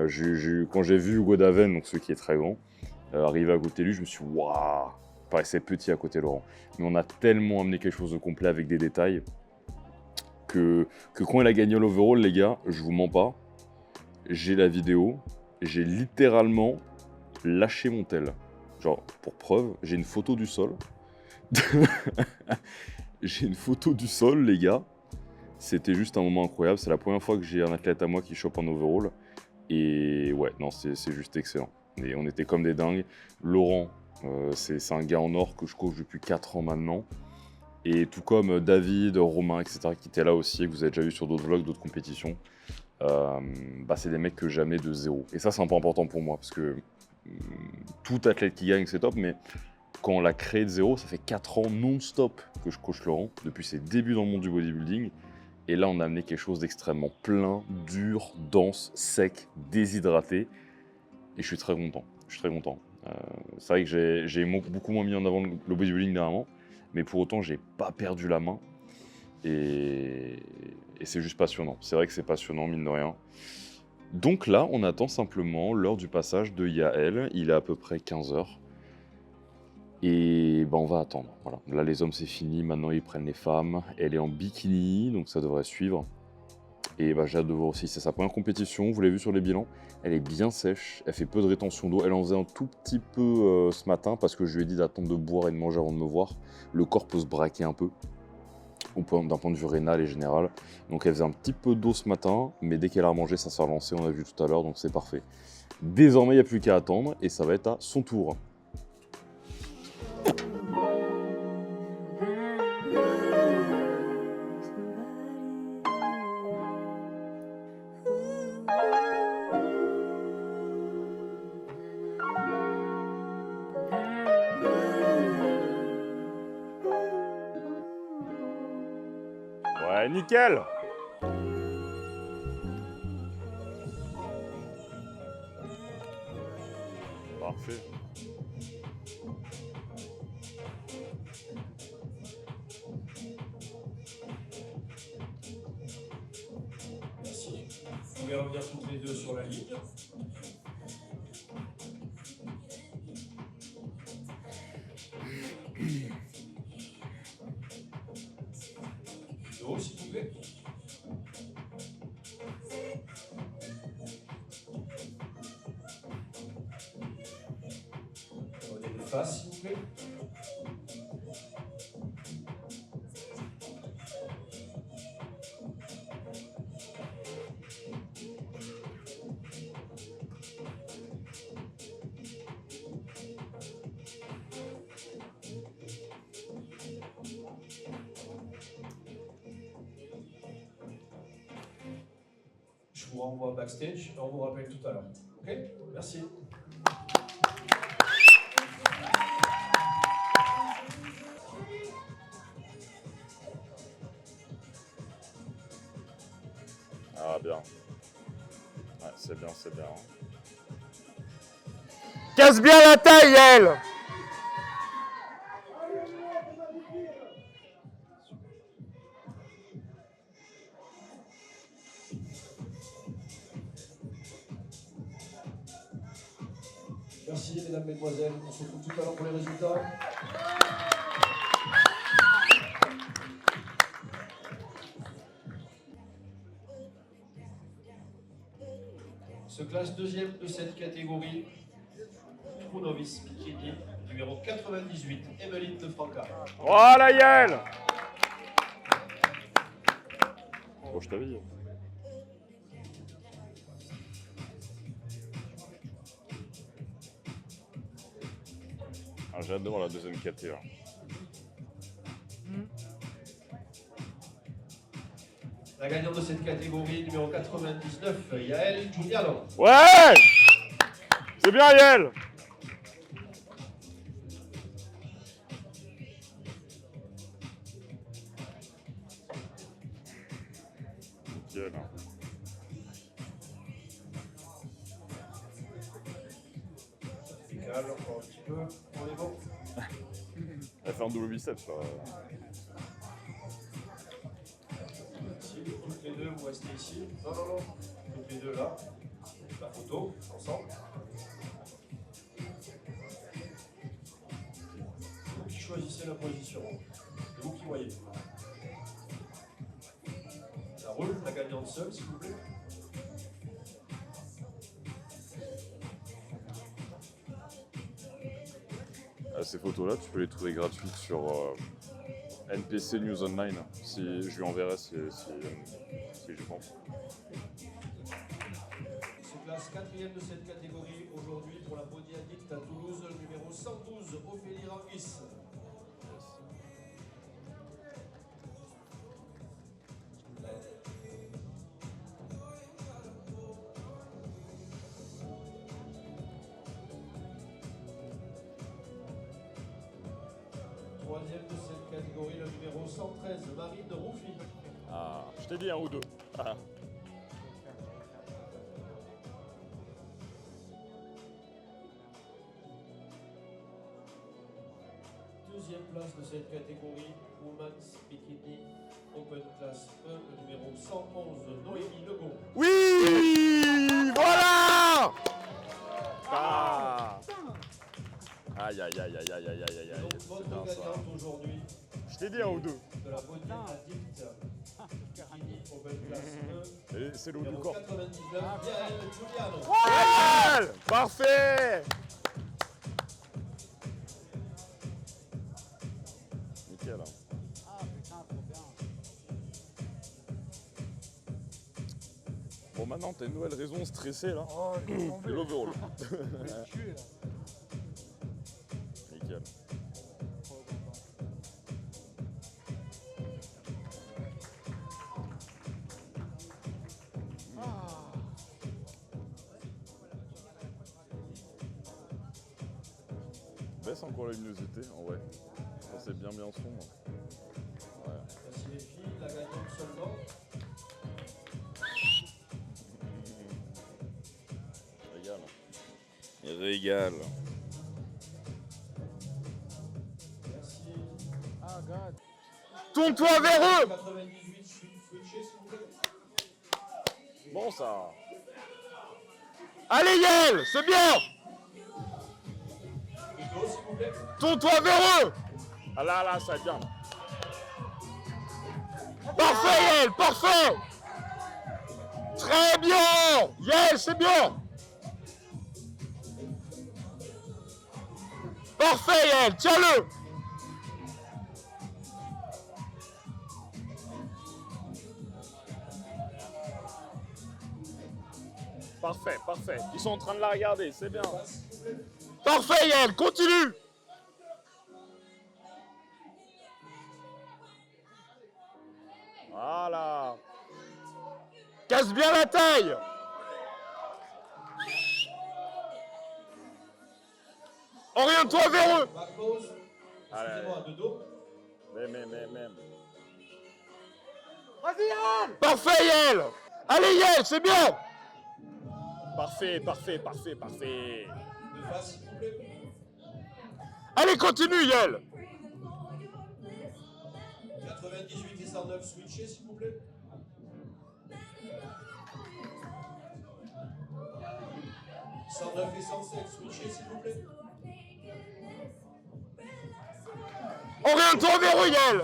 quand j'ai vu Hugo Daven, donc celui qui est très grand, arriver à côté de lui, je me suis dit, waouh, il paraissait petit à côté de Laurent. Mais on a tellement amené quelque chose de complet avec des détails que quand il a gagné l'overall, les gars, je vous mens pas, j'ai la vidéo, j'ai littéralement lâché mon tel. Genre, pour preuve, j'ai une photo du sol. J'ai une photo du sol, les gars. C'était juste un moment incroyable. C'est la première fois que j'ai un athlète à moi qui chope un overall. Et ouais, non, c'est juste excellent. Et on était comme des dingues. Laurent, c'est un gars en or que je coach depuis 4 ans maintenant. Et tout comme David, Romain, etc., qui étaient là aussi, et que vous avez déjà vu sur d'autres vlogs, d'autres compétitions, c'est des mecs que jamais de zéro. Et ça, c'est un peu important pour moi, parce que tout athlète qui gagne, c'est top, mais quand on l'a créé de zéro, ça fait 4 ans non-stop que je coach Laurent, depuis ses débuts dans le monde du bodybuilding. Et là, on a amené quelque chose d'extrêmement plein, dur, dense, sec, déshydraté. Et je suis très content. C'est vrai que j'ai beaucoup moins mis en avant le bodybuilding dernièrement, mais pour autant, j'ai pas perdu la main. Et c'est juste passionnant. C'est vrai que c'est passionnant, mine de rien. Donc là, on attend simplement l'heure du passage de Yael. Il est à peu près 15h. Et on va attendre. Voilà. Là, les hommes, c'est fini. Maintenant, ils prennent les femmes. Elle est en bikini, donc ça devrait suivre. Et j'ai hâte de voir aussi. C'est sa première compétition. Vous l'avez vu sur les bilans. Elle est bien sèche. Elle fait peu de rétention d'eau. Elle en faisait un tout petit peu ce matin parce que je lui ai dit d'attendre de boire et de manger avant de me voir. Le corps peut se braquer un peu d'un point de vue rénal et général. Donc elle faisait un petit peu d'eau ce matin, mais dès qu'elle a remangé, ça s'est relancé, on a vu tout à l'heure, donc c'est parfait. Désormais, il n'y a plus qu'à attendre et ça va être à son tour. Nickel. Parfait. Merci. Vous pouvez revenir toutes les deux sur la ligne. Dos, s'il vous plaît. Revenez de face, s'il vous plaît. Je vous renvoie backstage et on vous rappelle tout à l'heure. Ok? Merci. Ah bien. Ouais, c'est bien, c'est bien. Casse bien la taille, elle. Merci mesdames, mesdemoiselles. On se retrouve tout à l'heure pour les résultats. Se classe deuxième de cette catégorie, Trou-Novice Bikini, numéro 98, Emeline de Franca. Voilà, Yael. Oh, je t'avais dit. Ah, j'ai hâte de voir la deuxième caté là. La gagnante de cette catégorie, numéro 99, Yael Giuliano. Ouais. C'est bien, Yael. Nickel. Décale encore un petit peu. On est bon. Elle fait un double biceps là. Ici, toutes les deux, vous restez ici. Non, non, non. Toutes les deux là. La photo, ensemble. C'est vous qui choisissez la position. C'est vous qui voyez. Ça roule, la gagnante seule, s'il vous plaît. Ces photos-là, tu peux les trouver gratuites sur NPC News Online. Si, je lui enverrai si je pense. Se classe quatrième de cette catégorie aujourd'hui pour la Body Addict à Toulouse, le numéro 112, Ophélie Rangis. Troisième de cette catégorie, le numéro 113, Marine Roufi. Ah, je t'ai dit un ou deux. Ah. Deuxième place de cette catégorie, Women's Bikini Open Class 1, le numéro 111, Noémie Legon. Oui. Voilà. Ah. Aïe aïe aïe aïe aïe aïe aïe aïe aïe. Votre C'est bien ça. gagnante aujourd'hui Je t'ai dit un ou deux. de la Body Addict Bikini Open Class 1, Et c'est le haut du numéro corps. 99, Yael Giuliano. Yael. Parfait. Nickel. Bon, maintenant, t'as une nouvelle raison de stresser là. Oh, C'est l'overall. le cul, là. Nickel. Baisse encore la luminosité, en vrai. Ça, c'est bien sombre. Ouais. Merci les filles, la gagnante seulement, Il régale. Tourne-toi vers eux. 98, switchez s'il vous plaît. Bon ça. Allez Yael, c'est bien. Plutôt s'il vous plaît. Tourne-toi vers eux. Ah là, ça vient. Parfait Yael, parfait. Très bien. Yael, c'est bien. Parfait Yael, tiens-le. Parfait, parfait. Ils sont en train de la regarder, c'est bien. Parfait Yael, continue. Voilà. Casse bien la taille. Oriente-toi vers eux. Back pose. Allez. Excusez-moi, de dos. Même. Vas-y Yael. Parfait Yael. Allez Yael, c'est bien. Parfait. De face s'il vous plaît. Allez, continue Yael. 98 et 109, switchez s'il vous plaît. « 109 et 107, switchez s'il vous plaît. Oriente-toi vers eux Yael.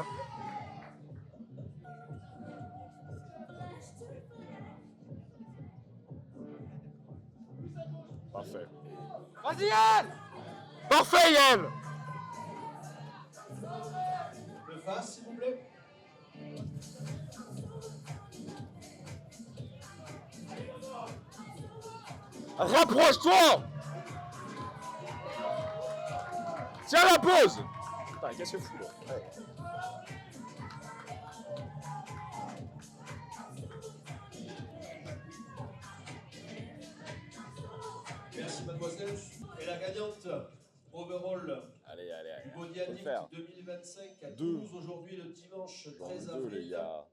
Parfait. Vas-y Yael. Parfait Yael. De face s'il vous plaît. Rapproche-toi. Tiens la pause. Putain, qu'est-ce que fou là? Ouais. Merci mademoiselle. Et la gagnante overall Allez. du Body Faut le Addict faire. 2025 à Deux. Toulouse aujourd'hui le dimanche 13 Deux, les avril gars.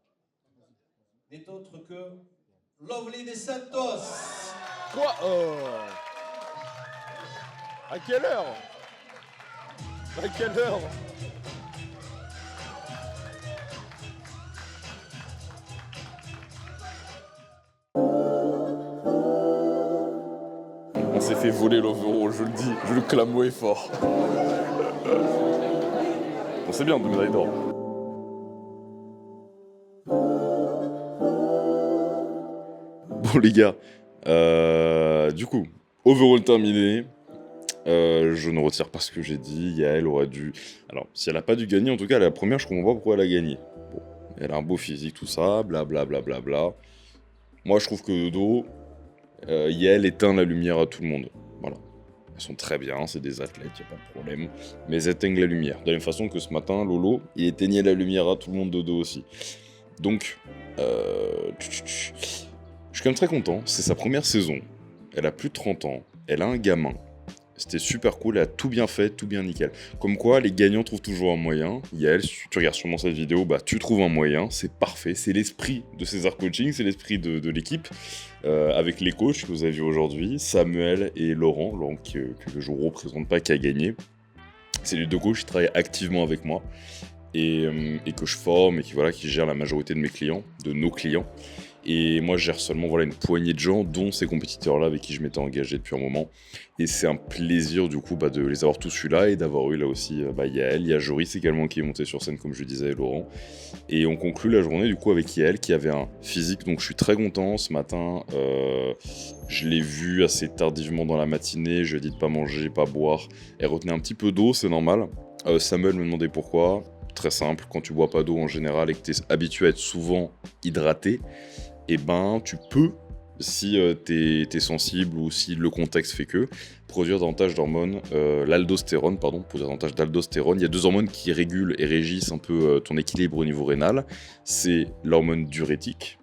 n'est autre que Lovely Des Santos. Quoi? À quelle heure? À quelle heure? On s'est fait voler l'overall, je le dis, je le clame haut et fort. Bon, c'est bien, 2 médailles d'or. Bon les gars, du coup, overall terminé. Je ne retire pas ce que j'ai dit. Yael aurait dû. Alors, si elle n'a pas dû gagner, en tout cas, la première, je comprends pas pourquoi elle a gagné. Bon, elle a un beau physique, tout ça, blablabla. Moi, je trouve que de dos, Yael éteint la lumière à tout le monde. Voilà. Elles sont très bien, c'est des athlètes, y a pas de problème. Mais elles éteignent la lumière. De la même façon que ce matin, Lolo, il éteignait la lumière à tout le monde de dos aussi. Donc, je suis quand même très content. C'est sa première saison. Elle a plus de 30 ans. Elle a un gamin. C'était super cool, elle a tout bien fait, tout bien nickel. Comme quoi, les gagnants trouvent toujours un moyen. Yael, si tu regardes sûrement cette vidéo, bah tu trouves un moyen, c'est parfait. C'est l'esprit de César Coaching, c'est l'esprit de l'équipe. Avec les coachs que vous avez vus aujourd'hui, Samuel et Laurent que je ne représente pas, qui a gagné. C'est les deux coachs qui travaillent activement avec moi et que je forme et qui gèrent la majorité de mes clients, de nos clients. Et moi, je gère seulement une poignée de gens, dont ces compétiteurs-là avec qui je m'étais engagé depuis un moment. Et c'est un plaisir, du coup, de les avoir tous eu là et d'avoir eu là aussi Yael. Il y a Joris également qui est monté sur scène, comme je le disais, et Laurent. Et on conclut la journée, du coup, avec Yael qui avait un physique. Donc, je suis très content. Ce matin, je l'ai vue assez tardivement dans la matinée. Je lui ai dit de pas manger, pas boire. Elle retenait un petit peu d'eau, c'est normal. Samuel me demandait pourquoi. Très simple, quand tu bois pas d'eau en général et que tu es habitué à être souvent hydraté, et ben tu peux, si t'es sensible ou si le contexte fait que, produire davantage d'hormones, l'aldostérone, produire davantage d'aldostérone. Il y a deux hormones qui régulent et régissent un peu ton équilibre au niveau rénal. C'est l'hormone diurétique,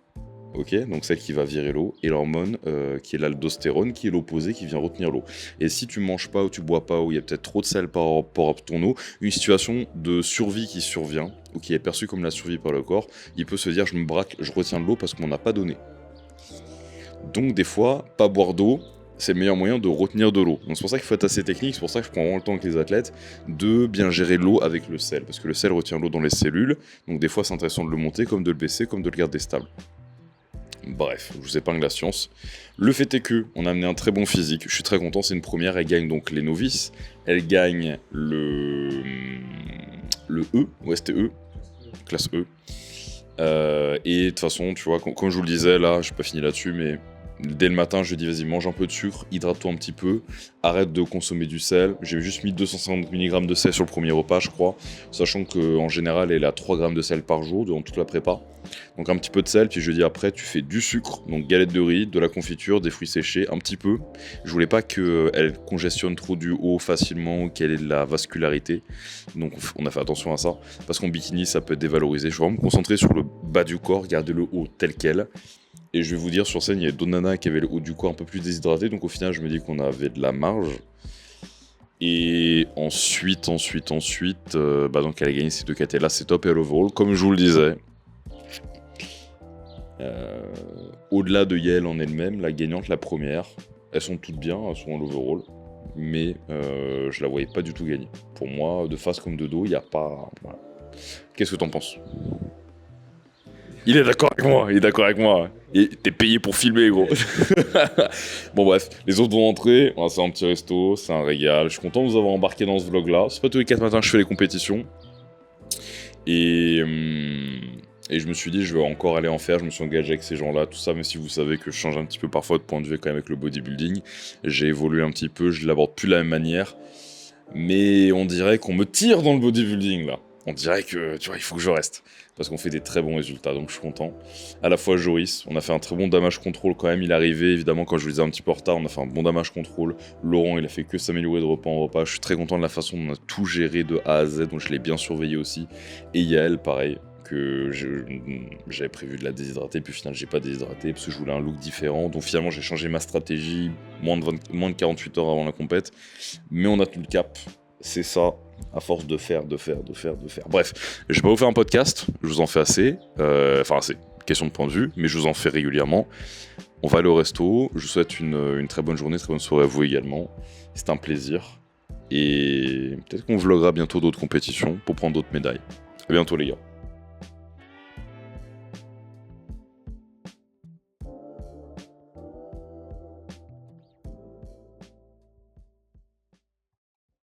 ok, donc celle qui va virer l'eau, et l'hormone qui est l'aldostérone, qui est l'opposé, qui vient retenir l'eau. Et si tu manges pas ou tu bois pas, ou il y a peut-être trop de sel par rapport à ton eau, une situation de survie qui survient, ou qui est perçue comme la survie par le corps, il peut se dire je me braque, je retiens de l'eau parce qu'on n'a pas donné. Donc des fois, pas boire d'eau, c'est le meilleur moyen de retenir de l'eau. Donc c'est pour ça qu'il faut être assez technique, c'est pour ça que je prends vraiment le temps avec les athlètes de bien gérer l'eau avec le sel, parce que le sel retient l'eau dans les cellules, donc des fois c'est intéressant de le monter, comme de le baisser, comme de le garder stable. Bref, je vous épargne la science. Le fait est que on a amené un très bon physique, je suis très content, c'est une première, elle gagne donc les novices, elle gagne le E, OSTE, classe E. Et de toute façon, tu vois, comme je vous le disais, là, je n'ai pas fini là-dessus, mais dès le matin, je dis vas-y, mange un peu de sucre, hydrate-toi un petit peu, arrête de consommer du sel. J'ai juste mis 250 mg de sel sur le premier repas, je crois, sachant qu'en général, elle a 3 g de sel par jour durant toute la prépa. Donc un petit peu de sel, puis je dis après, tu fais du sucre, donc galette de riz, de la confiture, des fruits séchés, un petit peu. Je voulais pas qu'elle congestionne trop du haut facilement, qu'elle ait de la vascularité. Donc on a fait attention à ça, parce qu'en bikini, ça peut être dévalorisé. Je vais vraiment me concentrer sur le bas du corps, garder le haut tel quel. Et je vais vous dire, sur scène, il y avait d'autres nanas qui avaient le haut du corps un peu plus déshydraté, donc au final, je me dis qu'on avait de la marge. Et ensuite, donc elle a gagné ces 2 KT-là, c'est top et l'overall, comme je vous le disais. Au-delà de Yael en elle-même, la gagnante, la première, elles sont toutes bien, elles sont en l'overall, mais je la voyais pas du tout gagner. Pour moi, de face comme de dos, il n'y a pas... Voilà. Qu'est-ce que t'en penses ? Il est d'accord avec moi, Et t'es payé pour filmer, gros. Bon bref, les autres vont entrer, on va faire un petit resto, c'est un régal. Je suis content de vous avoir embarqué dans ce vlog-là. C'est pas tous les 4 matins que je fais les compétitions. Et je me suis dit, je vais encore aller en faire. Je me suis engagé avec ces gens-là, tout ça, même si vous savez que je change un petit peu parfois de point de vue quand même avec le bodybuilding. J'ai évolué un petit peu, je l'aborde plus de la même manière. Mais on dirait qu'on me tire dans le bodybuilding, là. On dirait que, tu vois, il faut que je reste. Parce qu'on fait des très bons résultats, donc je suis content. À la fois Joris, on a fait un très bon damage control quand même. Il est arrivé, évidemment, quand je vous disais un petit peu en retard, on a fait un bon damage control. Laurent, il a fait que s'améliorer de repas en repas. Je suis très content de la façon dont on a tout géré de A à Z, donc je l'ai bien surveillé aussi. Et Yael, pareil, que j'avais prévu de la déshydrater, puis au final, j'ai pas déshydraté parce que je voulais un look différent. Donc finalement, j'ai changé ma stratégie moins de 48 heures avant la compète. Mais on a tout le cap. C'est ça, à force de faire. Bref, je vais pas vous faire un podcast, je vous en fais assez. Enfin, assez, question de point de vue, mais je vous en fais régulièrement. On va aller au resto. Je vous souhaite une très bonne journée, très bonne soirée à vous également. C'est un plaisir. Et peut-être qu'on vloguera bientôt d'autres compétitions pour prendre d'autres médailles. À bientôt, les gars.